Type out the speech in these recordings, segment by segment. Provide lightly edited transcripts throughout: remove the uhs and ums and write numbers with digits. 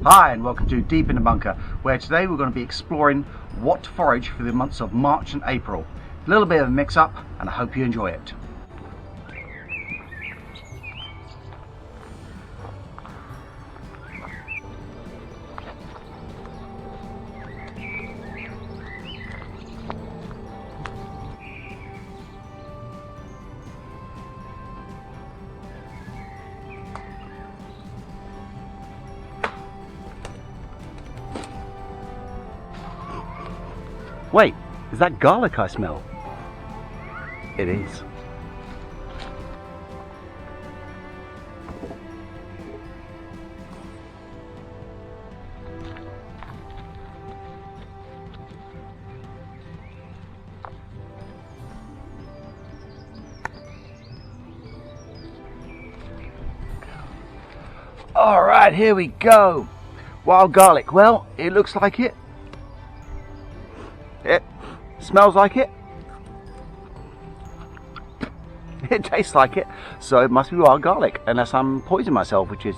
Hi and welcome to Deep in the Bunker, where today we're going to be exploring what to forage for the months of March and April. A little bit of a mix up and I hope you enjoy it. Wait, is that garlic I smell? It is. All right, here we go. Wild garlic. Well, it looks like it. It smells like it. It tastes like it. So it must be wild garlic, unless I'm poisoning myself, which is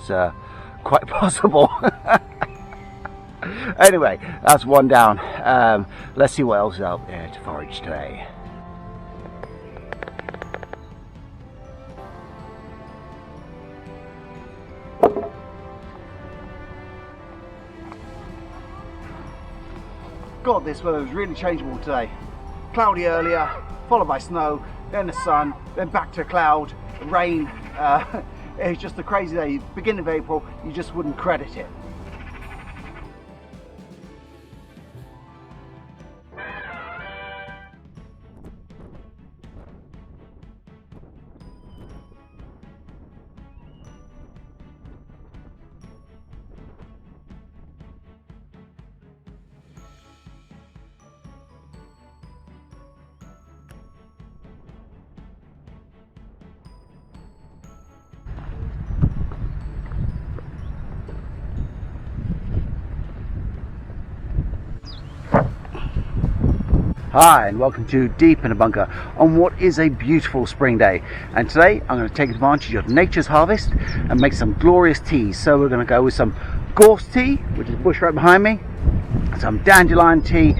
quite possible. Anyway, that's one down. Let's see what else is out there to forage today. God, this weather was really changeable today. Cloudy earlier, followed by snow, then the sun, then back to cloud, rain. It was just a crazy day. Beginning of April, you just wouldn't credit it. Hi and welcome to Deep in the Bunker on what is a beautiful spring day, and today I'm going to take advantage of nature's harvest and make some glorious teas. So we're going to go with some gorse tea, which is bush right behind me, some dandelion tea,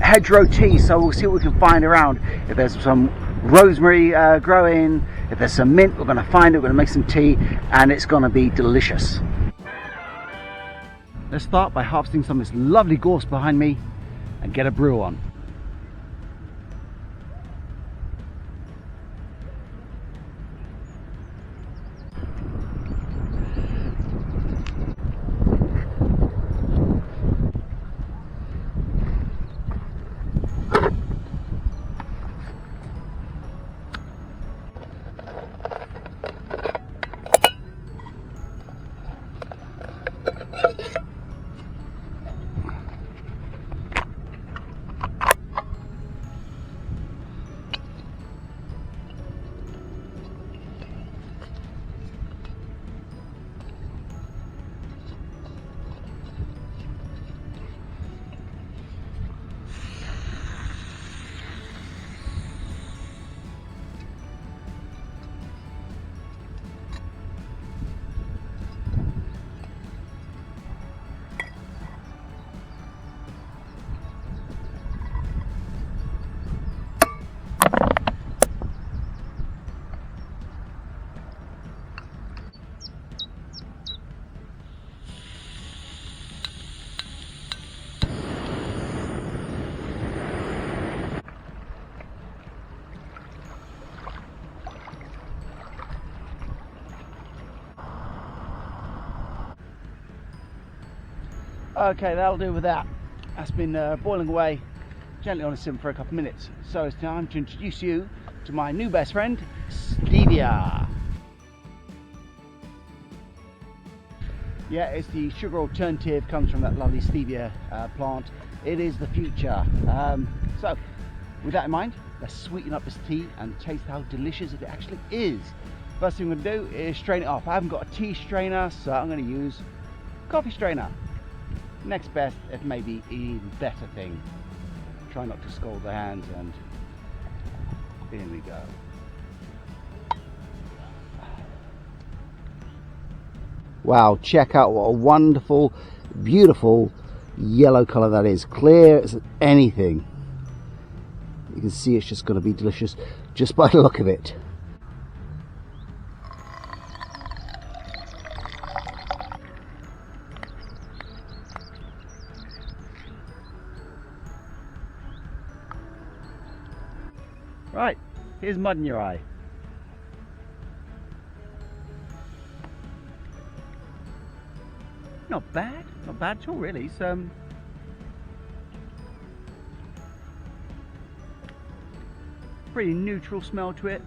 hedgerow tea, so we'll see what we can find around. If there's some rosemary growing, if there's some mint, we're going to find it. We're going to make some tea and it's going to be delicious. Let's start by harvesting some of this lovely gorse behind me and get a brew on. Okay, that'll do with that. That's been boiling away gently on a simmer for a couple of minutes. So it's time to introduce you to my new best friend, stevia. Yeah, it's the sugar alternative, comes from that lovely stevia plant. It is the future. So with that in mind, let's sweeten up this tea and taste how delicious it actually is. First thing I'm going to do is strain it off. I haven't got a tea strainer, so I'm going to use coffee strainer. Next best, it may be even better thing. Try not to scald the hands, and here we go. Wow, check out what a wonderful, beautiful yellow colour that is. Clear as anything. You can see it's just going to be delicious just by the look of it. Right, here's mud in your eye. Not bad at all really. It's pretty neutral smell to it,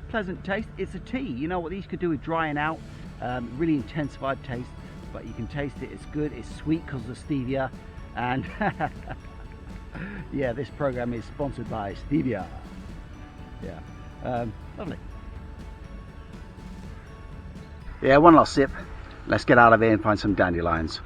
pleasant taste. It's a tea. You know what these could do with drying out, really intensified taste, but you can taste it. It's good, it's sweet because of the stevia, and yeah, this program is sponsored by stevia. Yeah, lovely. Yeah, one last sip. Let's get out of here and find some dandelions.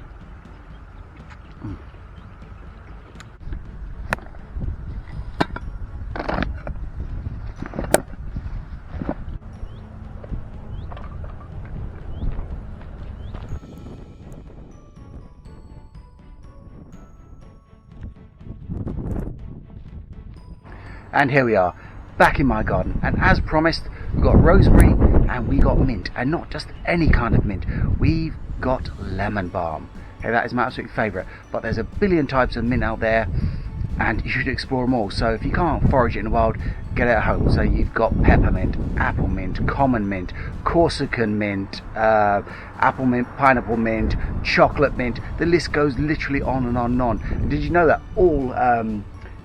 And here we are, back in my garden, and as promised, we've got rosemary and we got mint, and not just any kind of mint. We've got lemon balm. Okay, that is my absolute favourite, but there's a billion types of mint out there and you should explore them all. So if you can't forage it in the wild, get it at home. So you've got peppermint, apple mint, common mint, Corsican mint, apple mint, pineapple mint, chocolate mint. The list goes literally on and on and on. And did you know that all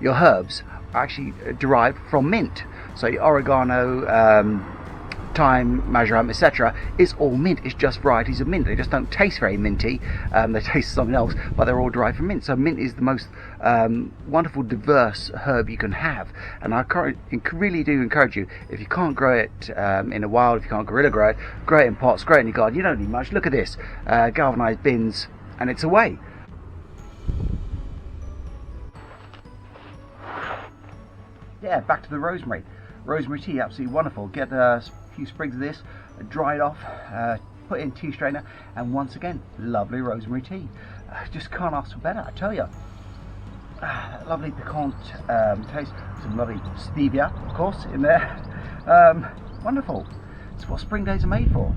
your herbs are actually derived from mint? So your oregano, thyme, marjoram, etc. is all mint. It's just varieties of mint. They just don't taste very minty. They taste something else, but they're all derived from mint. So mint is the most wonderful, diverse herb you can have. And I really do encourage you, if you can't grow it in the wild, if you can't guerrilla grow it in pots, grow it in your garden. You don't need much. Look at this, galvanized bins, and it's away. Yeah, back to the rosemary. Rosemary tea, absolutely wonderful. Get a few sprigs of this, dry it off, put it in tea strainer, and once again, lovely rosemary tea. Just can't ask for better, I tell you. That lovely piquant taste, some lovely stevia, of course, in there. Wonderful. It's what spring days are made for.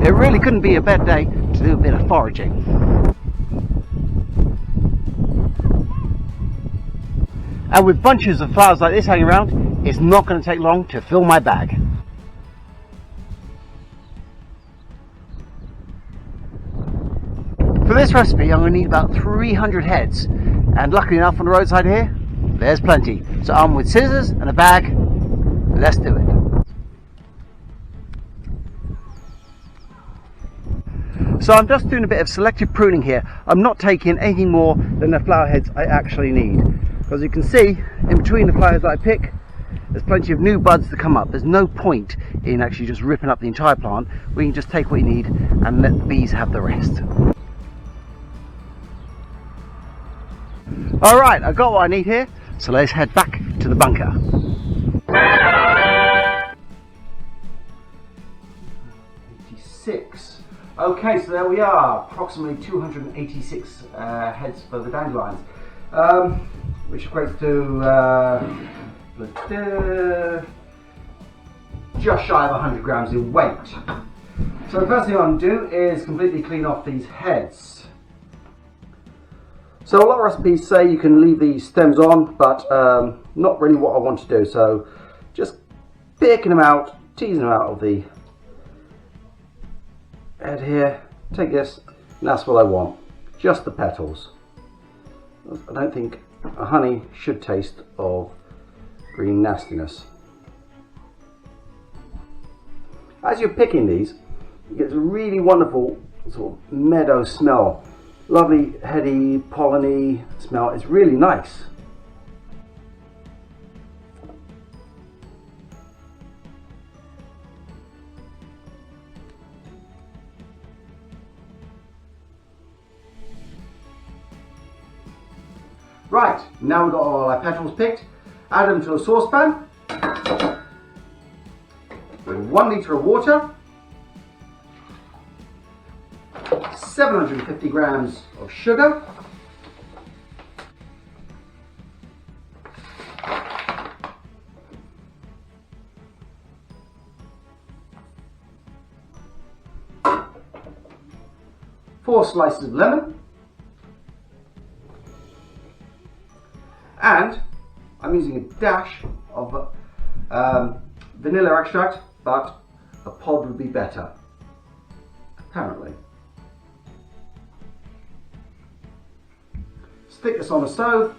It really couldn't be a bad day to do a bit of foraging. And with bunches of flowers like this hanging around, it's not going to take long to fill my bag. For this recipe I'm going to need about 300 heads, and luckily enough on the roadside here, there's plenty. So armed with scissors and a bag, let's do it. So I'm just doing a bit of selective pruning here. I'm not taking anything more than the flower heads I actually need. Because you can see, in between the flowers that I pick, there's plenty of new buds to come up. There's no point in actually just ripping up the entire plant. We can just take what you need and let the bees have the rest. Alright, I've got what I need here, so let's head back to the bunker. Okay, so there we are, approximately 286 heads for the dandelions, which equates to just shy of 100 grams in weight. So the first thing I want to do is completely clean off these heads. So a lot of recipes say you can leave these stems on, but not really what I want to do. So just picking them out, teasing them out of the head here, take this, and that's what I want, just the petals. I don't think a honey should taste of green nastiness. As you're picking these, you get a really wonderful sort of meadow smell, lovely heady, polleny smell. It's really nice. Right, now we've got all our petals picked. Add them to a saucepan with 1 litre of water, 750 grams of sugar, four slices of lemon, and I'm using a dash of vanilla extract, but a pod would be better, apparently. Stick this on the stove,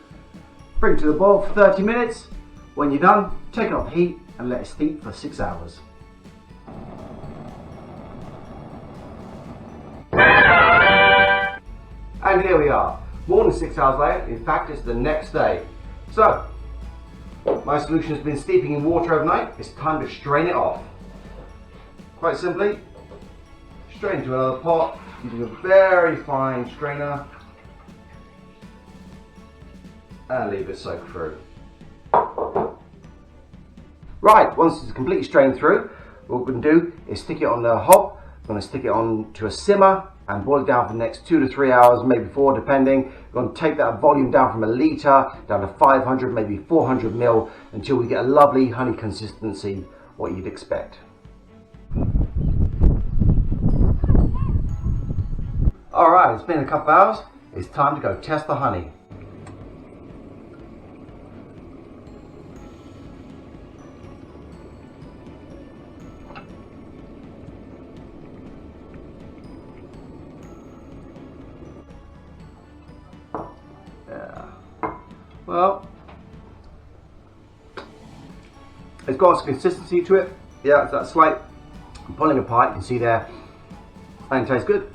bring it to the boil for 30 minutes. When you're done, take it off the heat and let it steep for 6 hours. And here we are, more than 6 hours later. In fact, it's the next day. So, my solution has been steeping in water overnight. It's time to strain it off. Quite simply, strain into another pot using a very fine strainer and leave it soak through. Right, once it's completely strained through, what we're going to do is stick it on the hob. I'm going to stick it on to a simmer and boil it down for the next 2 to 3 hours, maybe 4, depending. We're going to take that volume down from 1 litre down to 500, maybe 400 ml, until we get a lovely honey consistency, what you'd expect. Alright, it's been a couple of hours. It's time to go test the honey. Well, it's got some consistency to it. Yeah, it's that slight pulling apart, you can see there, and it tastes good.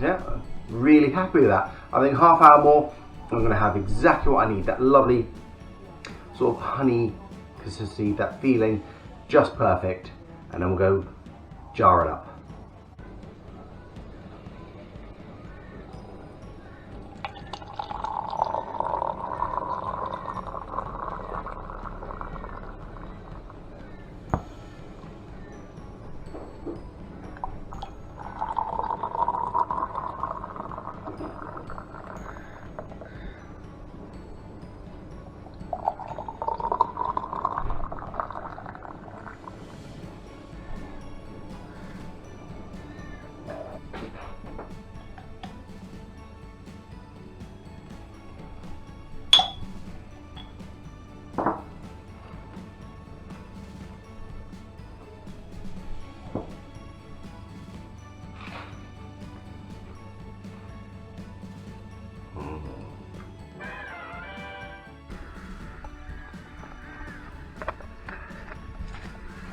Yeah, really happy with that. I think half hour more, I'm going to have exactly what I need. That lovely sort of honey consistency, that feeling, just perfect. And then we'll go jar it up.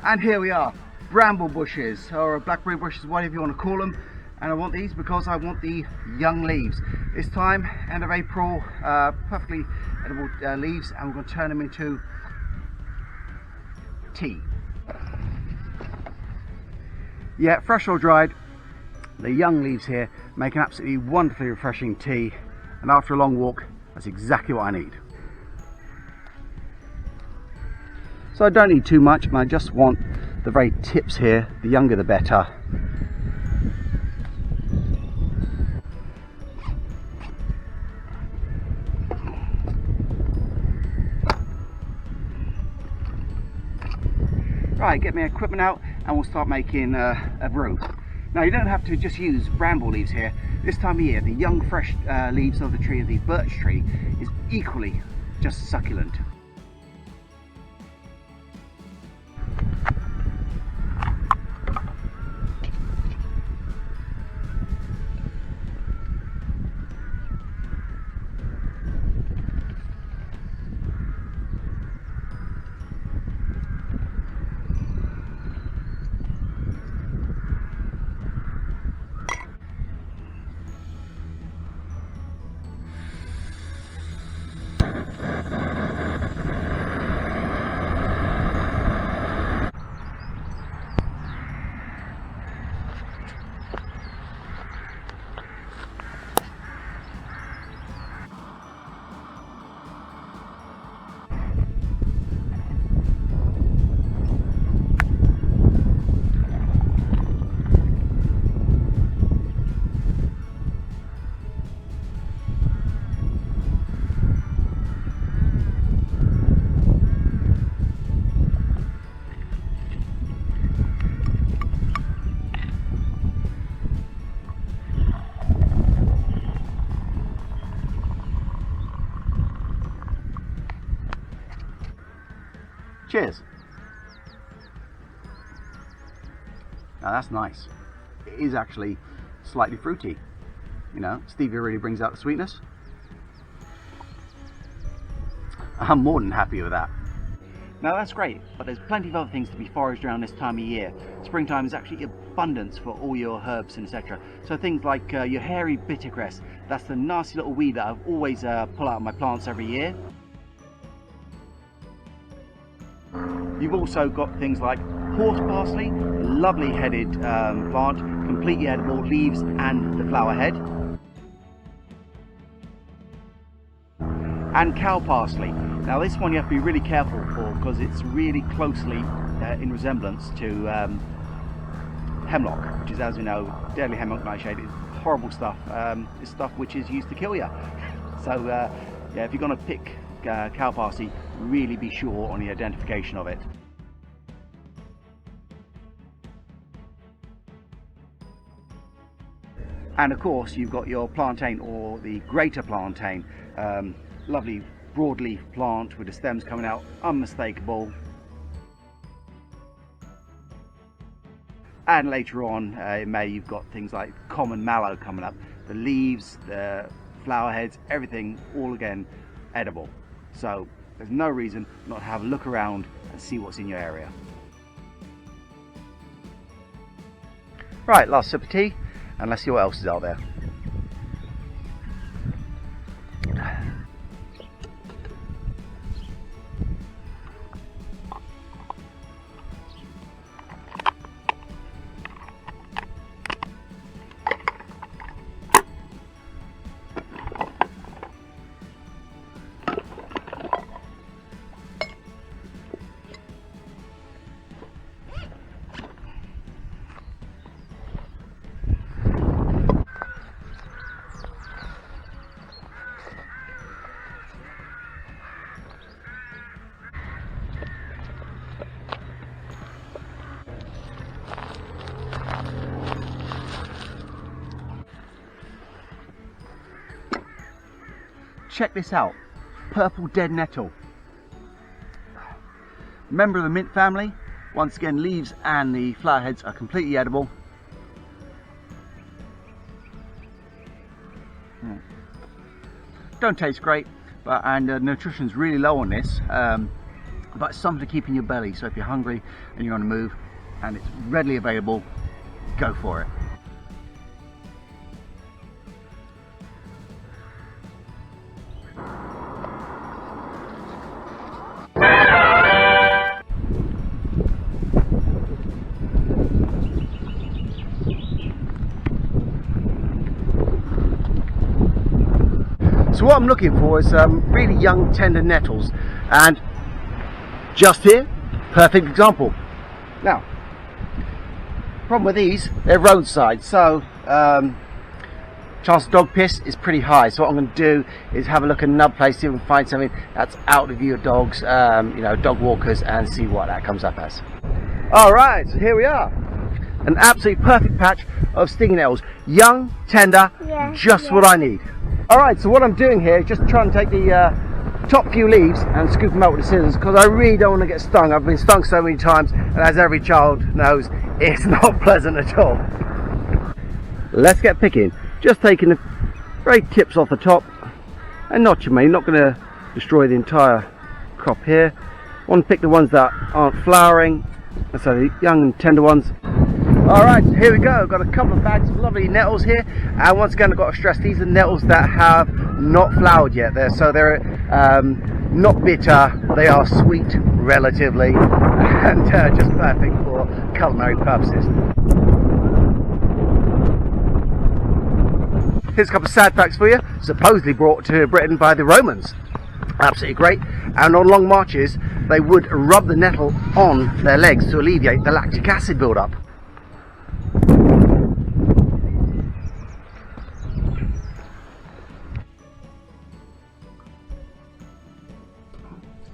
And here we are, bramble bushes, or blackberry bushes, whatever you want to call them. And I want these because I want the young leaves. This time, end of April, perfectly edible leaves, and we're going to turn them into tea. Yeah, fresh or dried, the young leaves here make an absolutely wonderfully refreshing tea. And after a long walk, that's exactly what I need. So I don't need too much, and I just want the very tips here. The younger the better. Right, get my equipment out and we'll start making a brew. Now you don't have to just use bramble leaves here. This time of year, the young fresh leaves of the tree, of the birch tree, is equally just succulent. Cheers. Now that's nice. It is actually slightly fruity. You know, stevia really brings out the sweetness. I'm more than happy with that. Now that's great, but there's plenty of other things to be foraged around this time of year. Springtime is actually abundance for all your herbs and etc. So things like your hairy bittercress, that's the nasty little weed that I've always pull out of my plants every year. You've also got things like horse parsley, lovely headed plant, completely edible, leaves and the flower head. And cow parsley. Now this one you have to be really careful for because it's really closely in resemblance to hemlock, which is, as you know, deadly hemlock nightshade. It's horrible stuff. It's stuff which is used to kill you. So yeah, if you're going to pick cow parsley, really be sure on the identification of it. And of course you've got your plantain, or the greater plantain, lovely broadleaf plant with the stems coming out, unmistakable. And later on in May you've got things like common mallow coming up, the leaves, the flower heads, everything all again edible. So there's no reason not to have a look around and see what's in your area. Right, last sip of tea and let's see what else is out there. Check this out, purple dead nettle. Member of the mint family. Once again, leaves and the flower heads are completely edible. Don't taste great, but nutrition's really low on this, but it's something to keep in your belly. So if you're hungry and you're on the move and it's readily available, go for it. So what I'm looking for is really young tender nettles, and just here, perfect example. Now, problem with these, they're roadside, so chance of dog piss is pretty high. So what I'm going to do is have a look at another place, see if we can find something that's out of view of dogs, you know, dog walkers, and see what that comes up as. Alright, so here we are. An absolutely perfect patch of stinging nettles. Young, tender, just what I need. Alright, so what I'm doing here is just trying to take the top few leaves and scoop them out with the scissors, because I really don't want to get stung. I've been stung so many times, and as every child knows, it's not pleasant at all. Let's get picking. Just taking the very tips off the top, and not too many, not going to destroy the entire crop here. I want to pick the ones that aren't flowering, so the young and tender ones. Alright, so here we go. Got a couple of bags of lovely nettles here, and once again I've got to stress, these are nettles that have not flowered yet. They're not bitter, they are sweet relatively, and just perfect for culinary purposes. Here's a couple of sad facts for you. Supposedly brought to Britain by the Romans. Absolutely great. And on long marches they would rub the nettle on their legs to alleviate the lactic acid build-up.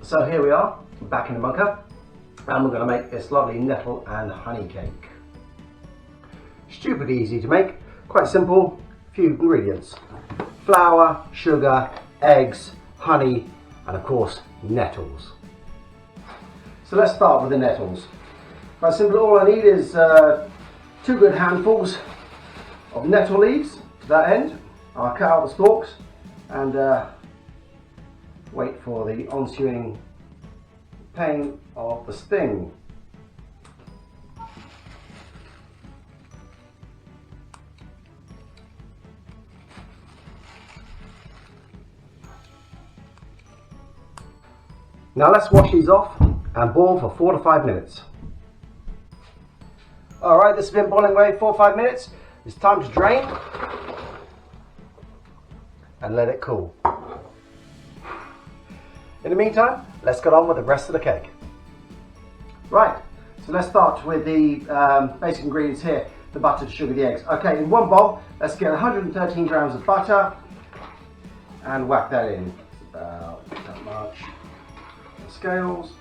So here we are, back in the bunker, and we're going to make this lovely nettle and honey cake. Stupidly easy to make, quite simple, few ingredients. Flour, sugar, eggs, honey, and of course nettles. So let's start with the nettles. Quite simply, all I need is 2 good handfuls of nettle leaves to that end. I'll cut out the stalks and wait for the ensuing pain of the sting. Now let's wash these off and boil for 4 to 5 minutes. Alright, this has been boiling away 4 or 5 minutes. It's time to drain and let it cool. In the meantime, let's get on with the rest of the cake. Right, so let's start with the basic ingredients here, the butter, the sugar, the eggs. Okay, in one bowl, let's get 113 grams of butter and whack that in. About that much. Scales.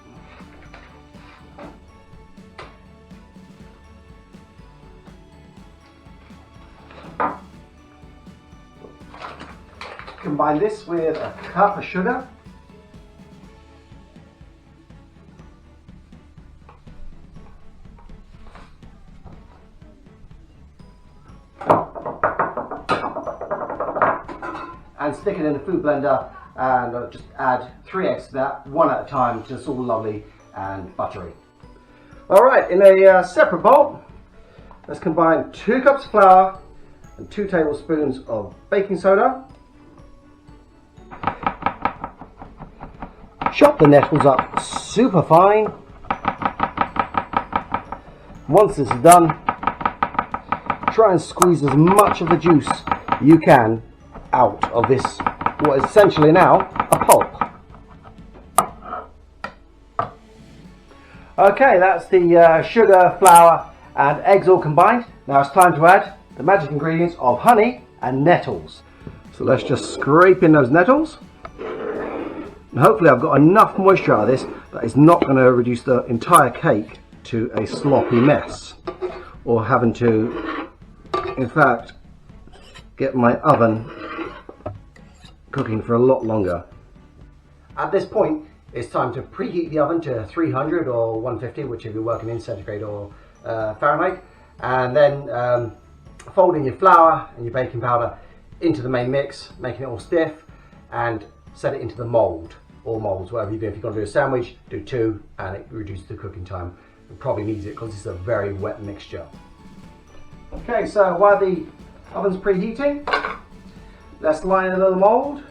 Combine this with a cup of sugar. And stick it in the food blender and just add 3 eggs to that, 1 at a time, till it's all lovely and buttery. Alright, in a separate bowl, let's combine 2 cups of flour and 2 tablespoons of baking soda. Chop the nettles up super fine. Once this is done, try and squeeze as much of the juice you can out of this, what is essentially now a pulp. Okay, that's the sugar, flour and eggs all combined. Now it's time to add the magic ingredients of honey and nettles. So let's just scrape in those nettles. And hopefully I've got enough moisture out of this that it's not going to reduce the entire cake to a sloppy mess, or having to, in fact, get my oven cooking for a lot longer. At this point, it's time to preheat the oven to 300 or 150, whichever you're working in, centigrade or Fahrenheit, and then fold in your flour and your baking powder into the main mix, making it all stiff, and set it into the mould, or moulds, whatever you do. If you're going to do a sandwich, do 2, and it reduces the cooking time. It probably needs it because it's a very wet mixture. Okay, so while the oven's preheating, let's line a little mould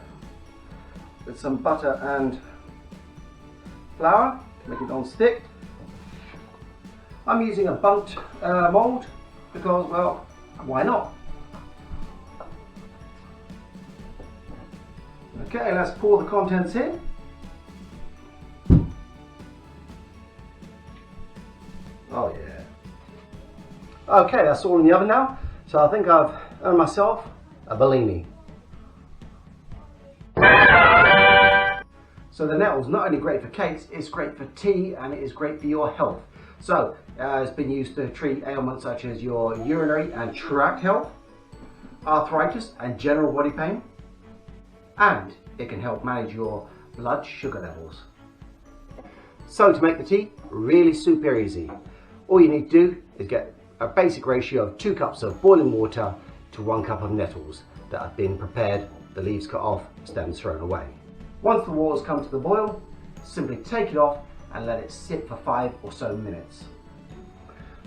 with some butter and flour to make it non-stick. I'm using a bunked mould because, well, why not? Okay, let's pour the contents in. Oh yeah. Okay, that's all in the oven now. So I think I've earned myself a Bellini. So the nettles, not only great for cakes, it's great for tea and it is great for your health. So it's been used to treat ailments such as your urinary and tract health, arthritis and general body pain, and it can help manage your blood sugar levels. So to make the tea really super easy, all you need to do is get a basic ratio of 2 cups of boiling water to 1 cup of nettles that have been prepared, the leaves cut off, stems thrown away. Once the water's come to the boil, simply take it off and let it sit for 5 or so minutes.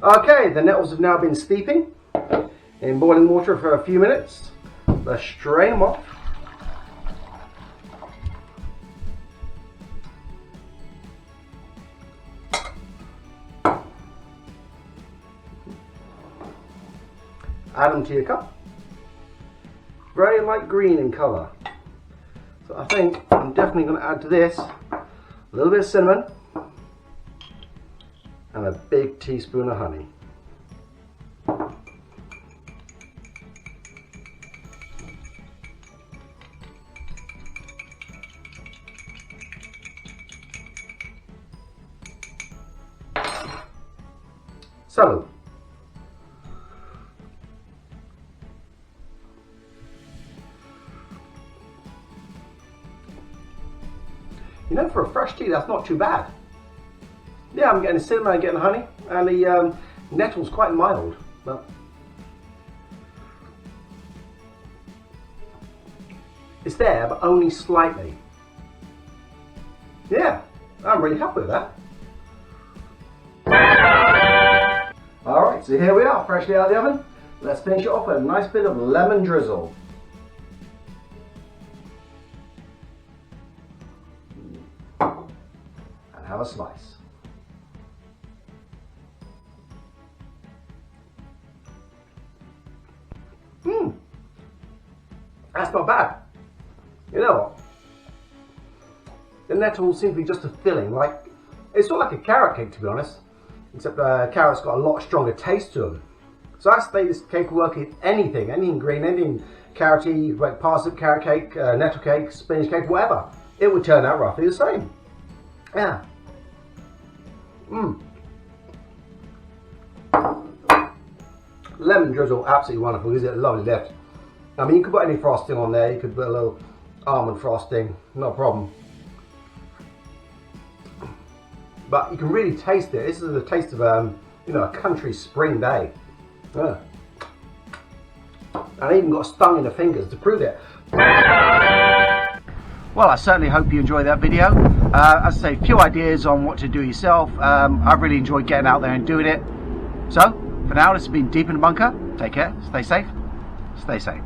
Okay, the nettles have now been steeping in boiling water for a few minutes. Let's strain them off. Add them to your cup. Very light green in colour. So I think I'm definitely going to add to this a little bit of cinnamon and a big teaspoon of honey. So, you know, for a fresh tea, that's not too bad. yeah, I'm getting the cinnamon, I'm getting the honey, and the nettle's quite mild. But it's there, but only slightly. Yeah, I'm really happy with that. Alright, so here we are, freshly out of the oven. Let's finish it off with a nice bit of lemon drizzle. And have a slice. That's not bad. You know what? The nettles seem to be just a filling, like, it's sort of like a carrot cake, to be honest, except carrot's got a lot stronger taste to them. So I say this cake will work in anything green, anything carroty, like parsnip carrot cake, nettle cake, spinach cake, whatever. It would turn out roughly the same. Yeah. Lemon drizzle, absolutely wonderful. Gives it a lovely lift. I mean, you could put any frosting on there. You could put a little almond frosting, no problem. But you can really taste it. This is the taste of you know, a country spring day. Yeah. And I even got stung in the fingers to prove it. Well, I certainly hope you enjoyed that video. As I say, a few ideas on what to do yourself. I've really enjoyed getting out there and doing it. So, for now, this has been Deep in the Bunker. Take care, stay safe, stay sane.